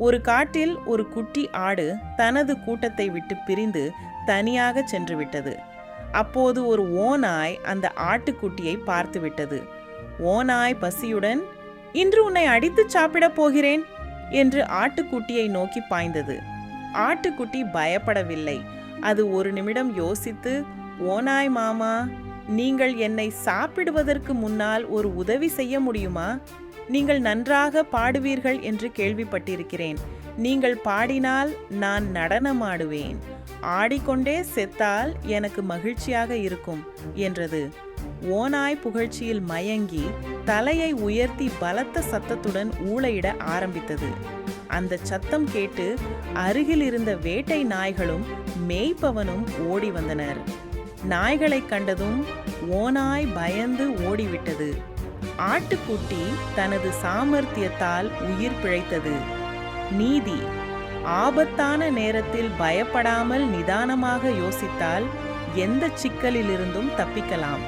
ஒரு காட்டில் ஒரு குட்டி ஆடு தனது கூட்டத்தை விட்டு பிரிந்து தனியாக சென்று விட்டது. அப்போது ஒரு ஓநாய் அந்த ஆட்டுக்குட்டியை பார்த்து விட்டது. ஓநாய் பசியுடன், இன்று உன்னை அடித்து சாப்பிடப் போகிறேன் என்று ஆட்டுக்குட்டியை நோக்கி பாய்ந்தது. ஆட்டுக்குட்டி பயப்படவில்லை. அது ஒரு நிமிடம் யோசித்து, ஓநாய் மாமா, நீங்கள் என்னை சாப்பிடுவதற்கு முன்னால் ஒரு உதவி செய்ய முடியுமா? நீங்கள் நன்றாக பாடுவீர்கள் என்று கேள்விப்பட்டிருக்கிறேன். நீங்கள் பாடினால் நான் நடனமாடுவேன். ஆடிக்கொண்டே செத்தால் எனக்கு மகிழ்ச்சியாக இருக்கும் என்றது. ஓநாய் புகழ்ச்சியில் மயங்கி தலையை உயர்த்தி பலத்த சத்தத்துடன் ஊளையிட ஆரம்பித்தது. அந்த சத்தம் கேட்டு அருகில் இருந்த வேட்டை நாய்களும் மேய்ப்பவனும் ஓடி வந்தனர். நாய்களை கண்டதும் ஓநாய் பயந்து ஓடிவிட்டது. ஆட்டுக்குட்டி தனது சாமர்த்தியத்தால் உயிர் பிழைத்தது. நீதி: ஆபத்தான நேரத்தில் பயப்படாமல் நிதானமாக யோசித்தால் எந்த சிக்கலிலிருந்தும் தப்பிக்கலாம்.